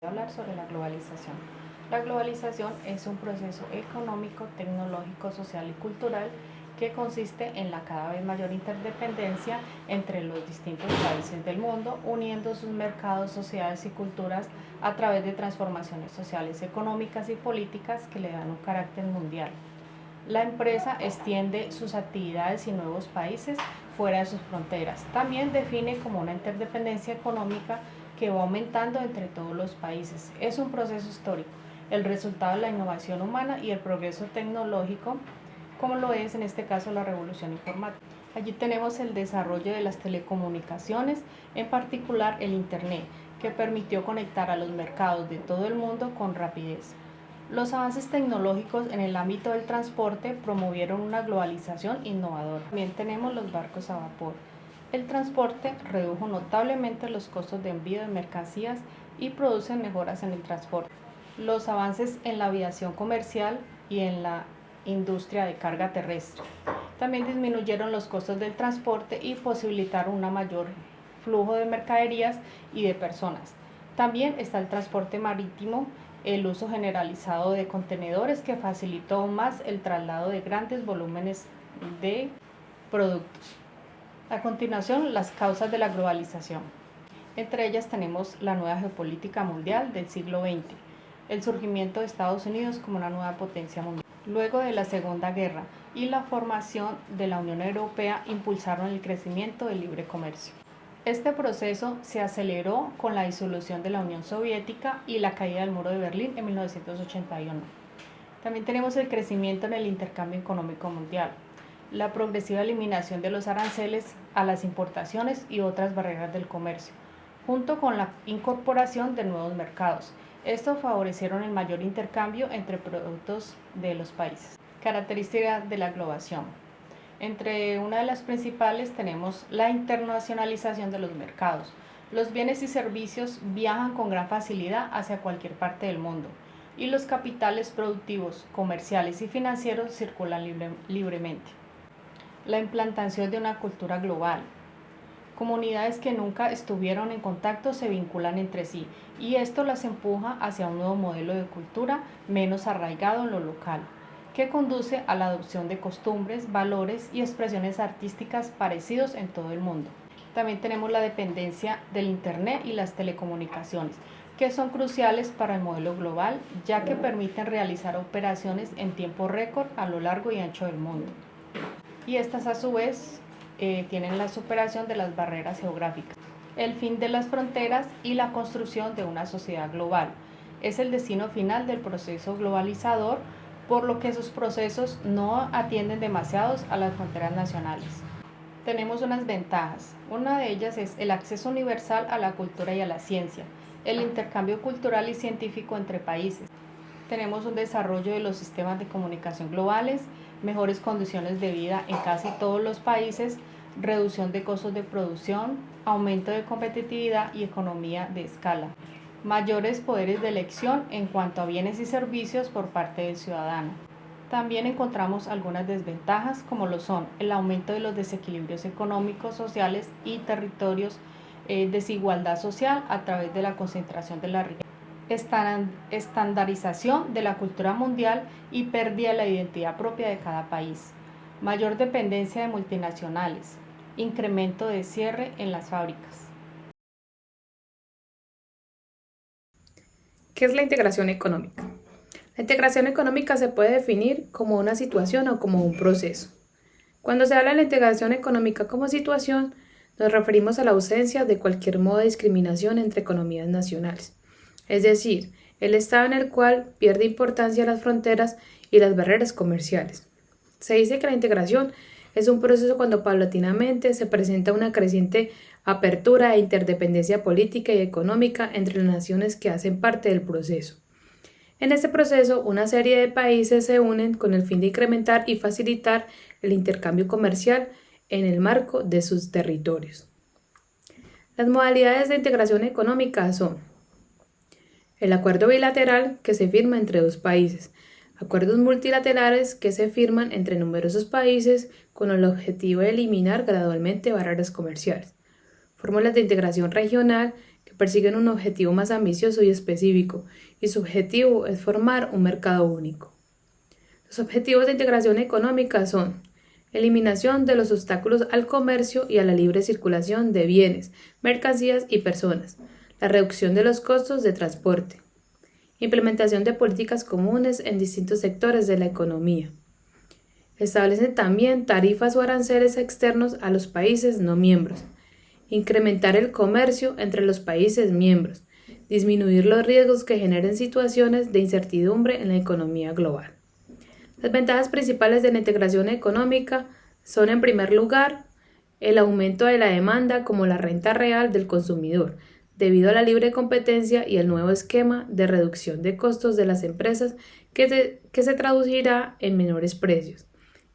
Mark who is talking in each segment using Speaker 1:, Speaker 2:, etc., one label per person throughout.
Speaker 1: Hablar sobre la globalización. La globalización es un proceso económico, tecnológico, social y cultural que consiste en la cada vez mayor interdependencia entre los distintos países del mundo, uniendo sus mercados, sociedades y culturas a través de transformaciones sociales, económicas y políticas que le dan un carácter mundial. La empresa extiende sus actividades y nuevos países fuera de sus fronteras. También define como una interdependencia económica que va aumentando entre todos los países. Es un proceso histórico, el resultado de la innovación humana y el progreso tecnológico, como lo es en este caso la revolución informática. Allí tenemos el desarrollo de las telecomunicaciones, en particular el Internet, que permitió conectar a los mercados de todo el mundo con rapidez. Los avances tecnológicos en el ámbito del transporte promovieron una globalización innovadora. También tenemos los barcos a vapor. El transporte redujo notablemente los costos de envío de mercancías y produce mejoras en el transporte. Los avances en la aviación comercial y en la industria de carga terrestre también disminuyeron los costos del transporte y posibilitaron un mayor flujo de mercaderías y de personas. También está el transporte marítimo, el uso generalizado de contenedores que facilitó aún más el traslado de grandes volúmenes de productos. A continuación, las causas de la globalización. Entre ellas tenemos la nueva geopolítica mundial del siglo XX, el surgimiento de Estados Unidos como una nueva potencia mundial. Luego de la Segunda Guerra y la formación de la Unión Europea impulsaron el crecimiento del libre comercio. Este proceso se aceleró con la disolución de la Unión Soviética y la caída del muro de Berlín en 1981. También tenemos el crecimiento en el intercambio económico mundial, la progresiva eliminación de los aranceles a las importaciones y otras barreras del comercio, junto con la incorporación de nuevos mercados. Estos favorecieron el mayor intercambio entre productos de los países. Características de la globalización. Entre una de las principales tenemos la internacionalización de los mercados. Los bienes y servicios viajan con gran facilidad hacia cualquier parte del mundo y los capitales productivos, comerciales y financieros circulan libremente. La implantación de una cultura global. Comunidades que nunca estuvieron en contacto se vinculan entre sí y esto las empuja hacia un nuevo modelo de cultura menos arraigado en lo local, que conduce a la adopción de costumbres, valores y expresiones artísticas parecidos en todo el mundo. También tenemos la dependencia del Internet y las telecomunicaciones, que son cruciales para el modelo global, ya que permiten realizar operaciones en tiempo récord a lo largo y ancho del mundo. Y estas a su vez tienen la superación de las barreras geográficas. El fin de las fronteras y la construcción de una sociedad global es el destino final del proceso globalizador, por lo que sus procesos no atienden demasiados a las fronteras nacionales. Tenemos unas ventajas. Una de ellas es el acceso universal a la cultura y a la ciencia, el intercambio cultural y científico entre países. Tenemos un desarrollo de los sistemas de comunicación globales, mejores condiciones de vida en casi todos los países, reducción de costos de producción, aumento de competitividad y economía de escala, mayores poderes de elección en cuanto a bienes y servicios por parte del ciudadano. También encontramos algunas desventajas como lo son el aumento de los desequilibrios económicos, sociales y territorios, desigualdad social a través de la concentración de la riqueza, estandarización de la cultura mundial y pérdida de la identidad propia de cada país, mayor dependencia de multinacionales, incremento de cierre en las fábricas.
Speaker 2: ¿Qué es la integración económica? La integración económica se puede definir como una situación o como un proceso. Cuando se habla de la integración económica como situación, nos referimos a la ausencia de cualquier modo de discriminación entre economías nacionales, es decir, el estado en el cual pierde importancia las fronteras y las barreras comerciales. Se dice que la integración es un proceso cuando paulatinamente se presenta una creciente apertura e interdependencia política y económica entre las naciones que hacen parte del proceso. En este proceso, una serie de países se unen con el fin de incrementar y facilitar el intercambio comercial en el marco de sus territorios. Las modalidades de integración económica son el acuerdo bilateral que se firma entre dos países, acuerdos multilaterales que se firman entre numerosos países con el objetivo de eliminar gradualmente barreras comerciales, fórmulas de integración regional que persiguen un objetivo más ambicioso y específico, y su objetivo es formar un mercado único. Los objetivos de integración económica son eliminación de los obstáculos al comercio y a la libre circulación de bienes, mercancías y personas, la reducción de los costos de transporte, implementación de políticas comunes en distintos sectores de la economía. Establecen también tarifas o aranceles externos a los países no miembros, incrementar el comercio entre los países miembros, disminuir los riesgos que generen situaciones de incertidumbre en la economía global. Las ventajas principales de la integración económica son, en primer lugar, el aumento de la demanda como la renta real del consumidor, debido a la libre competencia y el nuevo esquema de reducción de costos de las empresas que se traducirá en menores precios.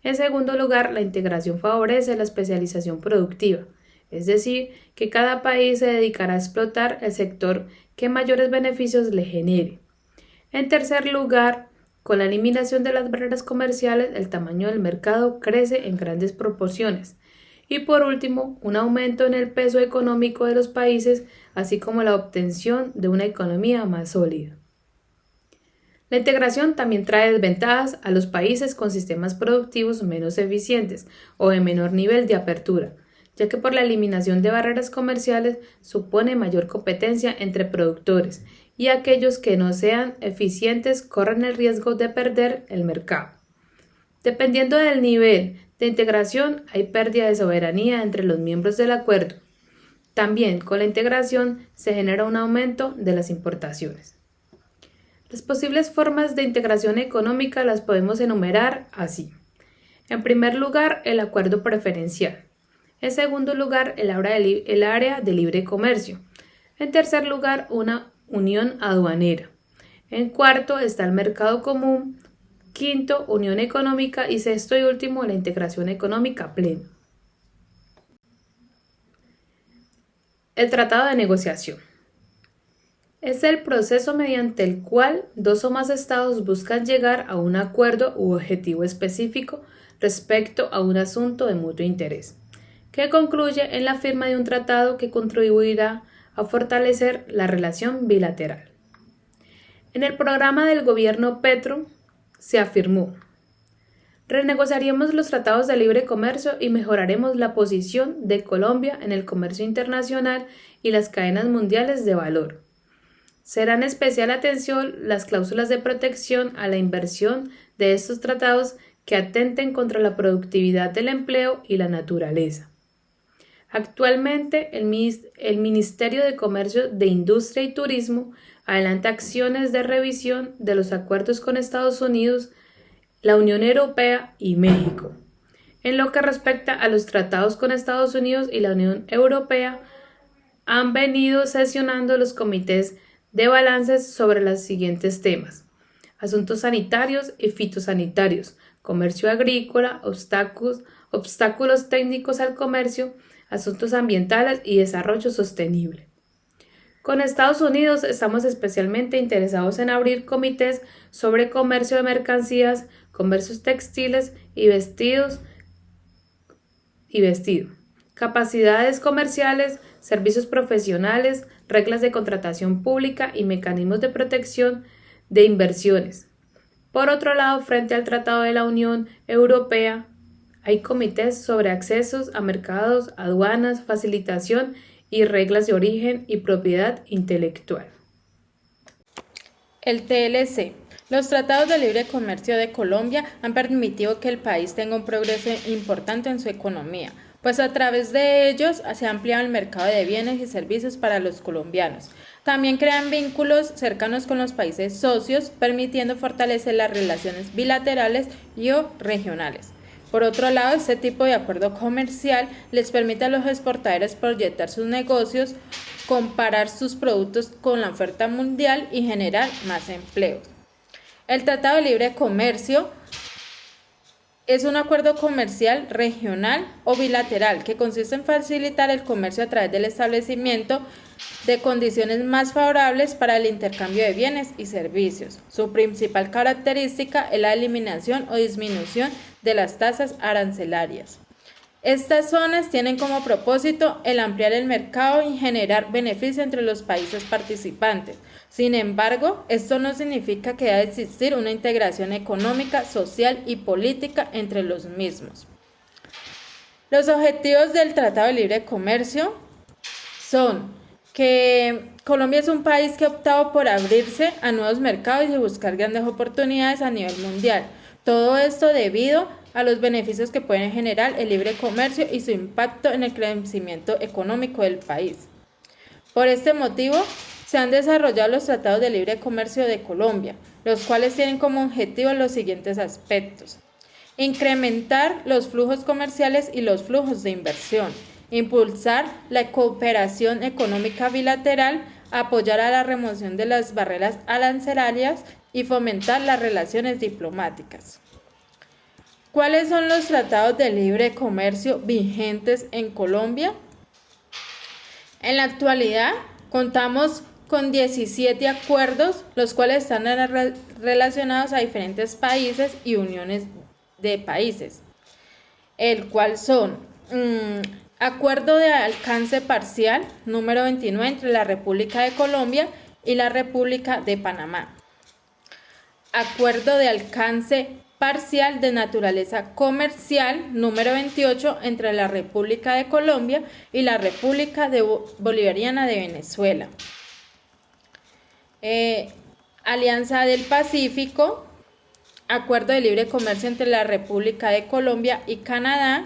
Speaker 2: En segundo lugar, la integración favorece la especialización productiva, es decir, que cada país se dedicará a explotar el sector que mayores beneficios le genere. En tercer lugar, con la eliminación de las barreras comerciales, el tamaño del mercado crece en grandes proporciones. Y por último, un aumento en el peso económico de los países, así como la obtención de una economía más sólida. La integración también trae desventajas a los países con sistemas productivos menos eficientes o de menor nivel de apertura, ya que por la eliminación de barreras comerciales supone mayor competencia entre productores y aquellos que no sean eficientes corren el riesgo de perder el mercado. Dependiendo del nivel de integración, hay pérdida de soberanía entre los miembros del acuerdo. También con la integración se genera un aumento de las importaciones. Las posibles formas de integración económica las podemos enumerar así. En primer lugar, el acuerdo preferencial. En segundo lugar, el área de libre comercio. En tercer lugar, una unión aduanera. En cuarto está el mercado común. Quinto, unión económica. Y sexto y último, la integración económica plena. El tratado de negociación. Es el proceso mediante el cual dos o más estados buscan llegar a un acuerdo u objetivo específico respecto a un asunto de mutuo interés, que concluye en la firma de un tratado que contribuirá a fortalecer la relación bilateral. En el programa del gobierno Petro se afirmó: renegociaremos los tratados de libre comercio y mejoraremos la posición de Colombia en el comercio internacional y las cadenas mundiales de valor. Serán especial atención las cláusulas de protección a la inversión de estos tratados que atenten contra la productividad del empleo y la naturaleza. Actualmente, el Ministerio de Comercio, de Industria y Turismo adelanta acciones de revisión de los acuerdos con Estados Unidos, la Unión Europea y México. En lo que respecta a los tratados con Estados Unidos y la Unión Europea, han venido sesionando los comités de balances sobre los siguientes temas: asuntos sanitarios y fitosanitarios, comercio agrícola, obstáculos técnicos al comercio, asuntos ambientales y desarrollo sostenible. Con Estados Unidos estamos especialmente interesados en abrir comités sobre comercio de mercancías, comercios textiles y vestido, capacidades comerciales, servicios profesionales, reglas de contratación pública y mecanismos de protección de inversiones. Por otro lado, frente al Tratado de la Unión Europea, hay comités sobre accesos a mercados, aduanas, facilitación y reglas de origen y propiedad intelectual.
Speaker 1: El TLC. Los tratados de libre comercio de Colombia han permitido que el país tenga un progreso importante en su economía, pues a través de ellos se ha ampliado el mercado de bienes y servicios para los colombianos. También crean vínculos cercanos con los países socios, permitiendo fortalecer las relaciones bilaterales y o regionales. Por otro lado, este tipo de acuerdo comercial les permite a los exportadores proyectar sus negocios, comparar sus productos con la oferta mundial y generar más empleos. El Tratado de Libre Comercio es un acuerdo comercial regional o bilateral que consiste en facilitar el comercio a través del establecimiento de condiciones más favorables para el intercambio de bienes y servicios. Su principal característica es la eliminación o disminución de las tasas arancelarias.
Speaker 3: Estas zonas tienen como propósito el ampliar el mercado y generar beneficio entre los países participantes. Sin embargo, esto no significa que debe existir una integración económica, social y política entre los mismos. Los objetivos del Tratado de Libre Comercio son que Colombia es un país que ha optado por abrirse a nuevos mercados y buscar grandes oportunidades a nivel mundial. Todo esto debido a los beneficios que puede generar el libre comercio y su impacto en el crecimiento económico del país. Por este motivo, se han desarrollado los tratados de libre comercio de Colombia, los cuales tienen como objetivo los siguientes aspectos: incrementar los flujos comerciales y los flujos de inversión, impulsar la cooperación económica bilateral, apoyar a la remoción de las barreras arancelarias y fomentar las relaciones diplomáticas. ¿Cuáles son los tratados de libre comercio vigentes en Colombia? En la actualidad contamos con 17 acuerdos, los cuales están relacionados a diferentes países y uniones de países, el cual son Acuerdo de alcance parcial número 29 entre la República de Colombia y la República de Panamá. Acuerdo de alcance parcial de naturaleza comercial número 28 entre la República de Colombia y la República Bolivariana de Venezuela. Alianza del Pacífico, Acuerdo de libre comercio entre la República de Colombia y Canadá.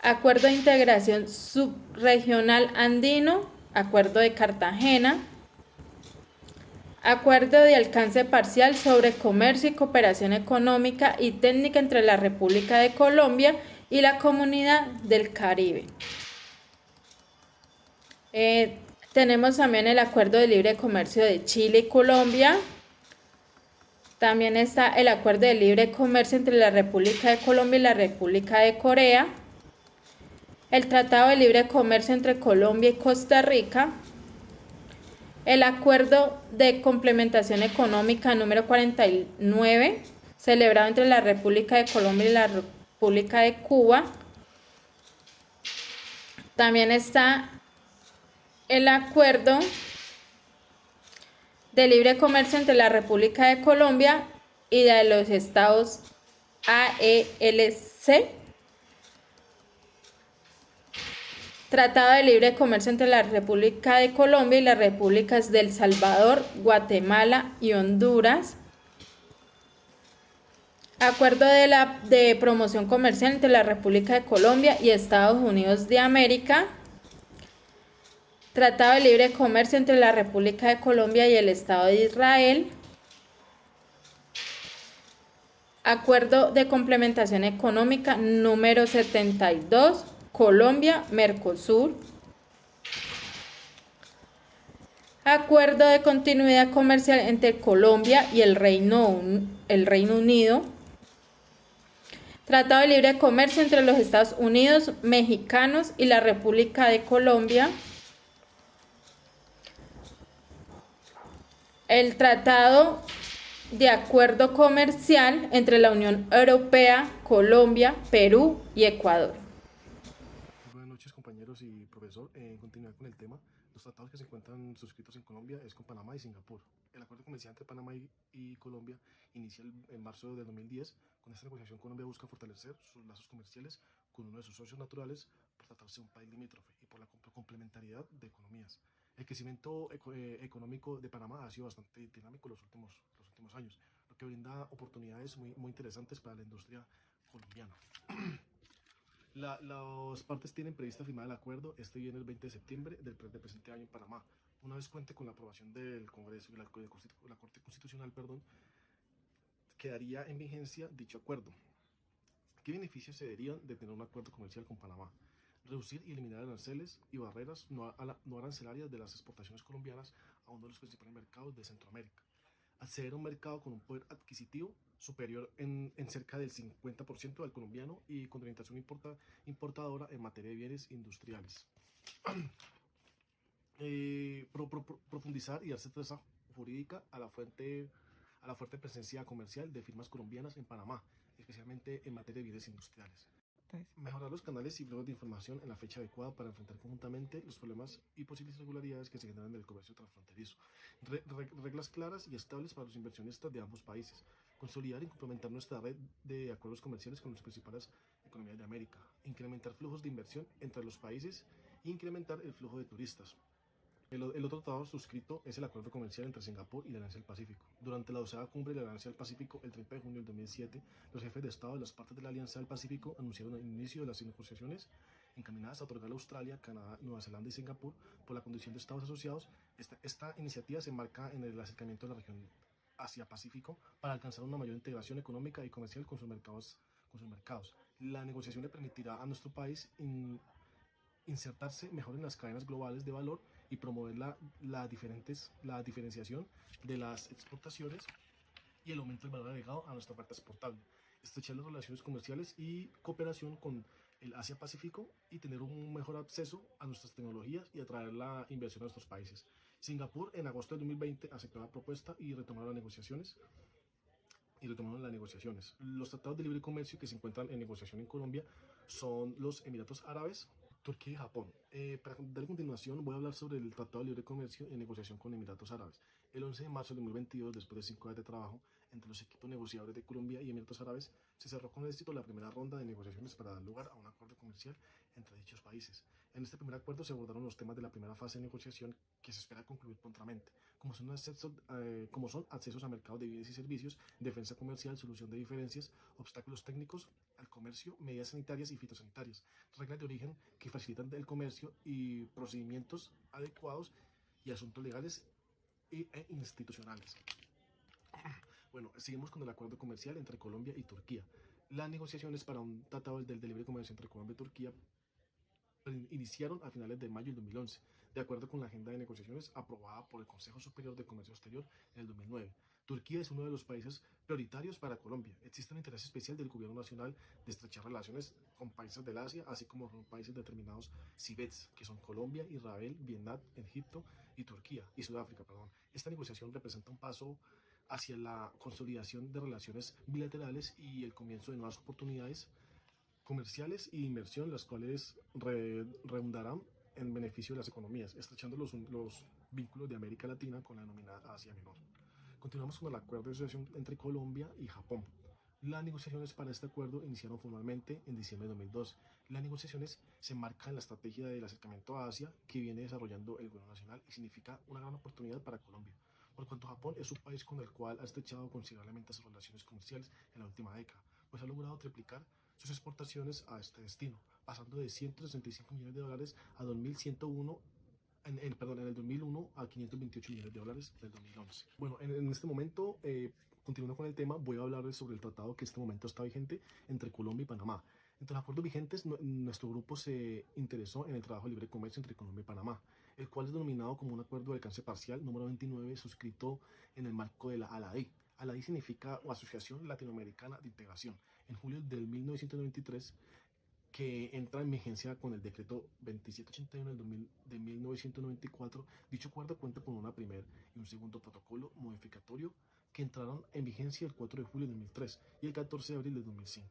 Speaker 3: Acuerdo de integración subregional andino, Acuerdo de Cartagena. Acuerdo de alcance parcial sobre comercio y cooperación económica y técnica entre la República de Colombia y la Comunidad del Caribe. Tenemos también el Acuerdo de libre comercio de Chile y Colombia. También está el Acuerdo de libre comercio entre la República de Colombia y la República de Corea. El Tratado de libre comercio entre Colombia y Costa Rica. El Acuerdo de complementación económica número 49, celebrado entre la República de Colombia y la República de Cuba. También está el Acuerdo de libre comercio entre la República de Colombia y de los estados AELC. Tratado de libre comercio entre la República de Colombia y las repúblicas de El Salvador, Guatemala y Honduras. Acuerdo de promoción comercial entre la República de Colombia y Estados Unidos de América. Tratado de libre comercio entre la República de Colombia y el Estado de Israel. Acuerdo de complementación económica número 72, Colombia, Mercosur. Acuerdo de continuidad comercial entre Colombia y el Reino Unido. Tratado de libre comercio entre los Estados Unidos mexicanos y la República de Colombia. El Tratado de Acuerdo Comercial entre la Unión Europea, Colombia, Perú y Ecuador.
Speaker 4: Buenas noches, compañeros y profesor. En continuidad con el tema, los tratados que se encuentran suscritos en Colombia es con Panamá y Singapur. El acuerdo comercial entre Panamá y Colombia inicia en marzo de 2010. Con esta negociación, Colombia busca fortalecer sus lazos comerciales con uno de sus socios naturales por tratarse de un país limítrofe y por la complementariedad de economías. El crecimiento económico de Panamá ha sido bastante dinámico los últimos años, lo que brinda oportunidades muy interesantes para la industria colombiana. Las partes tienen prevista firmar el acuerdo este viernes 20 de septiembre del presente año en Panamá. Una vez cuente con la aprobación del Congreso y la Corte Constitucional, quedaría en vigencia dicho acuerdo. ¿Qué beneficios se derivan de tener un acuerdo comercial con Panamá? Reducir y eliminar aranceles y barreras no arancelarias de las exportaciones colombianas a uno de los principales mercados de Centroamérica. Acceder a un mercado con un poder adquisitivo superior en cerca del 50% del colombiano y con orientación importadora en materia de bienes industriales. Profundizar y darse certeza jurídica a la fuerte presencia comercial de firmas colombianas en Panamá, especialmente en materia de bienes industriales. Mejorar los canales y flujos de información en la fecha adecuada para enfrentar conjuntamente los problemas y posibles irregularidades que se generan en el comercio transfronterizo. Reglas claras y estables para los inversionistas de ambos países. Consolidar y complementar nuestra red de acuerdos comerciales con las principales economías de América. Incrementar flujos de inversión entre los países e incrementar el flujo de turistas. El otro tratado suscrito es el acuerdo comercial entre Singapur y la Alianza del Pacífico. Durante la 12ª cumbre de la Alianza del Pacífico, el 30 de junio del 2007, los jefes de Estado de las partes de la Alianza del Pacífico anunciaron el inicio de las negociaciones encaminadas a otorgar a Australia, Canadá, Nueva Zelanda y Singapur por la condición de Estados asociados. Esta iniciativa se enmarca en el acercamiento de la región Asia-Pacífico para alcanzar una mayor integración económica y comercial con sus mercados. La negociación le permitirá a nuestro país insertarse mejor en las cadenas globales de valor y promover la diferenciación de las exportaciones y el aumento del valor agregado a nuestra oferta exportable, estrechar las relaciones comerciales y cooperación con el Asia-Pacífico y tener un mejor acceso a nuestras tecnologías y atraer la inversión a nuestros países. Singapur en agosto de 2020 aceptó la propuesta y retomaron las negociaciones. Los tratados de libre comercio que se encuentran en negociación en Colombia son los Emiratos Árabes, Turquía y Japón. Para dar continuación voy a hablar sobre el Tratado de Libre Comercio en negociación con Emiratos Árabes. El 11 de marzo de 2022, después de 5 años de trabajo entre los equipos negociadores de Colombia y Emiratos Árabes, se cerró con éxito la primera ronda de negociaciones para dar lugar a un acuerdo comercial entre dichos países. En este primer acuerdo se abordaron los temas de la primera fase de negociación que se espera concluir prontamente, como son accesos a mercados de bienes y servicios, defensa comercial, solución de diferencias, obstáculos técnicos al comercio, medidas sanitarias y fitosanitarias, reglas de origen que facilitan el comercio y procedimientos adecuados y asuntos legales e institucionales. Bueno, seguimos con el acuerdo comercial entre Colombia y Turquía. Las negociaciones para un tratado de libre comercio entre Colombia y Turquía iniciaron a finales de mayo del 2011, de acuerdo con la agenda de negociaciones aprobada por el Consejo Superior de Comercio Exterior en el 2009. Turquía es uno de los países prioritarios para Colombia. Existe un interés especial del gobierno nacional de estrechar relaciones con países del Asia, así como con países determinados CIBETs, que son Colombia, Israel, Vietnam, Egipto y Sudáfrica. Esta negociación representa un paso hacia la consolidación de relaciones bilaterales y el comienzo de nuevas oportunidades comerciales y de inversión, las cuales redundarán en beneficio de las economías, estrechando los vínculos de América Latina con la denominada Asia Menor. Continuamos con el acuerdo de asociación entre Colombia y Japón. Las negociaciones para este acuerdo iniciaron formalmente en diciembre de 2012. Las negociaciones se enmarcan en la estrategia del acercamiento a Asia que viene desarrollando el gobierno nacional y significa una gran oportunidad para Colombia, por cuanto Japón es un país con el cual ha estrechado considerablemente sus relaciones comerciales en la última década, pues ha logrado triplicar sus exportaciones a este destino, pasando de $165 millones a 2.101 en el 2001 a $528 millones del 2011. Bueno, en este momento, continuando con el tema, voy a hablarles sobre el tratado que en este momento está vigente entre Colombia y Panamá. Entre los acuerdos vigentes, nuestro grupo se interesó en el trabajo de libre comercio entre Colombia y Panamá, el cual es denominado como un acuerdo de alcance parcial número 29, suscrito en el marco de la ALAI. ALAI significa Asociación Latinoamericana de Integración. En julio del 1993, que entra en vigencia con el decreto 2781 de 1994, dicho acuerdo cuenta con una primer y un segundo protocolo modificatorio que entraron en vigencia el 4 de julio de 2003 y el 14 de abril de 2005.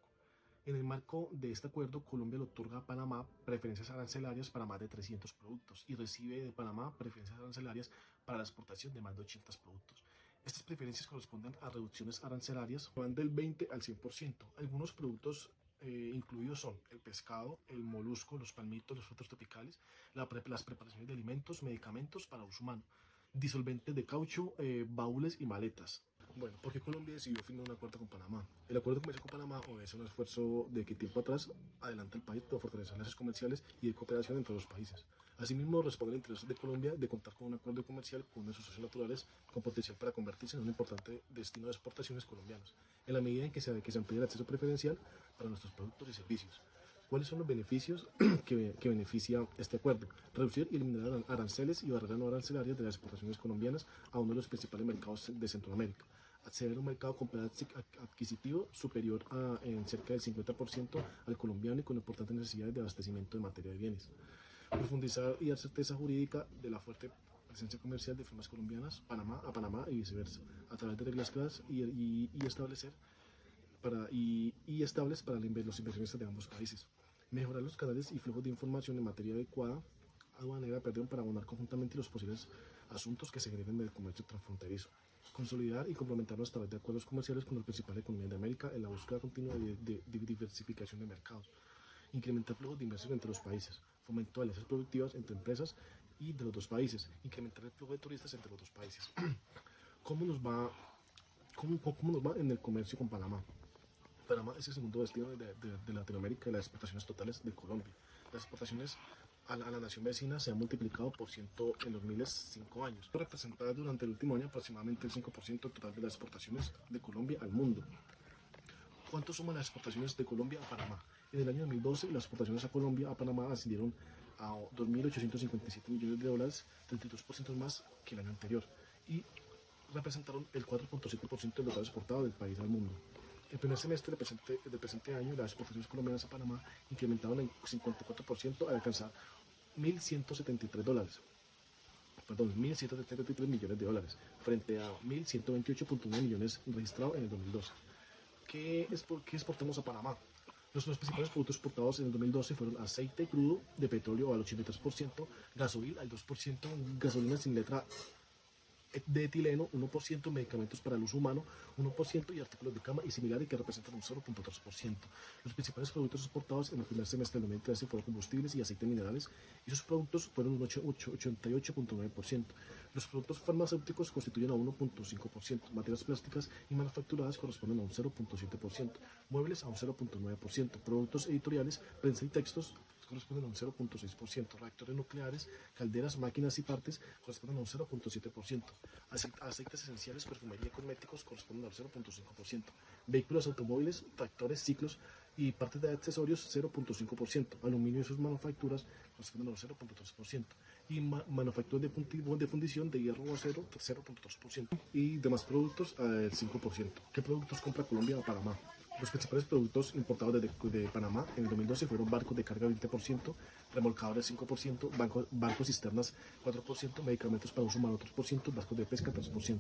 Speaker 4: En el marco de este acuerdo, Colombia le otorga a Panamá preferencias arancelarias para más de 300 productos y recibe de Panamá preferencias arancelarias para la exportación de más de 80 productos. Estas preferencias corresponden a reducciones arancelarias que van del 20 al 100%. Algunos productos incluidos son el pescado, el molusco, los palmitos, los frutos tropicales, las preparaciones de alimentos, medicamentos para uso humano, disolventes de caucho, baúles y maletas. Bueno, ¿por qué Colombia decidió firmar un acuerdo con Panamá? El acuerdo comercial con Panamá obedece un esfuerzo de que tiempo atrás adelanta el país para fortalecer lazos comerciales y de cooperación entre los países. Asimismo, responde al interés de Colombia de contar con un acuerdo comercial con uno de sus socios naturales con potencial para convertirse en un importante destino de exportaciones colombianas, en la medida en que se amplíe el acceso preferencial para nuestros productos y servicios. ¿Cuáles son los beneficios que beneficia este acuerdo? Reducir y eliminar aranceles y barreras no arancelarias de las exportaciones colombianas a uno de los principales mercados de Centroamérica. Acceder a un mercado con poder adquisitivo superior en cerca del 50% al colombiano y con importantes necesidades de abastecimiento en materia de bienes. Profundizar y dar certeza jurídica de la fuerte presencia comercial de firmas colombianas a Panamá y viceversa, a través de reglas claras y establecer y estables para los inversionistas de ambos países. Mejorar los canales y flujos de información en materia aduanera, para abonar conjuntamente los posibles asuntos que se generen en el comercio transfronterizo. Consolidar y complementarnos a través de acuerdos comerciales con las principales economías de América en la búsqueda continua de diversificación de mercados. Incrementar flujos de inversión entre los países. Fomento de alianzas productivas entre empresas y de los dos países. Incrementar el flujo de turistas entre los dos países. ¿Cómo nos va en el comercio con Panamá? Panamá es el segundo destino de Latinoamérica de las exportaciones totales de Colombia. Las exportaciones a la nación vecina se han multiplicado por 100 en los últimos 5 años. Representa durante el último año aproximadamente el 5% total de las exportaciones de Colombia al mundo. ¿Cuánto suman las exportaciones de Colombia a Panamá? En el año 2012 las exportaciones a Colombia, a Panamá, ascendieron a 2.857 millones de dólares, 32% más que el año anterior, y representaron el 4.7% del total exportado del país al mundo. El primer semestre del presente año, las exportaciones colombianas a Panamá incrementaron en 54% al alcanzar 1.173 millones de dólares, frente a 1.128.1 millones registrados en el 2012. ¿Qué exportamos a Panamá? Los principales productos exportados en el 2012 fueron aceite crudo de petróleo al 83%, gasoil al 2%, gasolina sin letra de etileno 1%, medicamentos para el uso humano 1% y artículos de cama y similares que representan un 0.3%. Los principales productos exportados en el primer semestre del 2013 fueron combustibles y aceites minerales y sus productos fueron un 88.9%. Los productos farmacéuticos constituyen a 1.5%, materias plásticas y manufacturadas corresponden a un 0.7%, muebles a un 0.9%, productos editoriales, prensa y textos corresponden a un 0.6%, reactores nucleares, calderas, máquinas y partes corresponden a un 0.7%, aceites esenciales, perfumería y cosméticos corresponden al 0.5%, vehículos automóviles, tractores, ciclos y partes de accesorios 0.5%, aluminio y sus manufacturas corresponden al 0.3%, y manufacturas de fundición de hierro o acero 0.3% y demás productos al 5%. ¿Qué productos compra Colombia o Panamá? Los principales productos importados de Panamá en el 2012 fueron barcos de carga 20%, remolcadores 5%, barcos cisternas 4%, medicamentos para uso humano 3%, barcos de pesca 3%.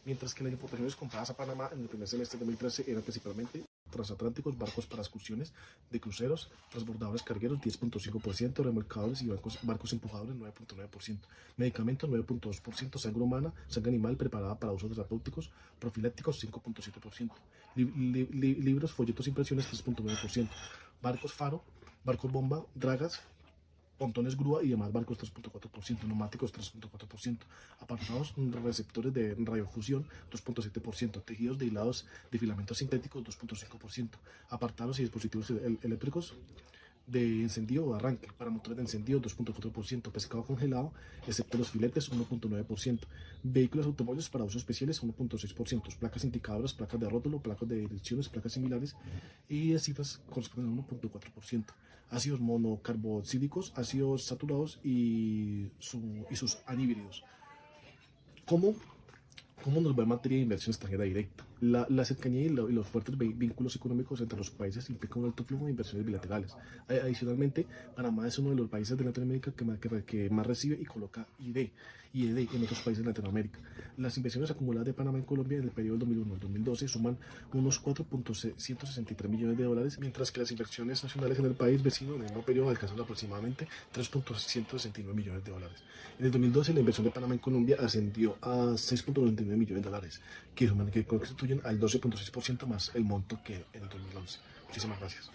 Speaker 4: Mientras que las importaciones compradas a Panamá en el primer semestre de 2013 eran principalmente transatlánticos, barcos para excursiones de cruceros, transbordadores cargueros 10.5%, remolcadores y barcos empujadores 9.9%, medicamentos 9.2%, sangre humana, sangre animal preparada para usos terapéuticos, profilácticos 5.7%, libros, folletos, impresiones 3.9%, barcos faro, barcos bomba, dragas, pontones grúa y demás barcos 3.4%, neumáticos 3.4%, apartados receptores de radiofusión 2.7%, tejidos de hilados de filamentos sintéticos 2.5%, apartados y dispositivos eléctricos de encendido o arranque para motores de encendido 2.4%, pescado congelado excepto los filetes 1.9%, vehículos automóviles para usos especiales 1.6%, placas indicadoras, placas de rótulo, placas de direcciones, placas similares y cifras corresponden al 1.4%, ácidos monocarboxílicos, ácidos saturados y sus anhídridos. ¿Cómo nos va en materia de inversión extranjera directa? La cercanía y los fuertes vínculos económicos entre los países implican un alto flujo de inversiones bilaterales. Adicionalmente, Panamá es uno de los países de Latinoamérica que más recibe y coloca IED en otros países de Latinoamérica. Las inversiones acumuladas de Panamá en Colombia en el periodo 2001 al 2012 suman unos 4.163 millones de dólares, mientras que las inversiones nacionales en el país vecino en el mismo periodo alcanzan aproximadamente 3.169 millones de dólares. En el 2012 la inversión de Panamá en Colombia ascendió a 6.99 millones de dólares, que constituyen al 12.6% más el monto que en el 2011. Muchísimas gracias.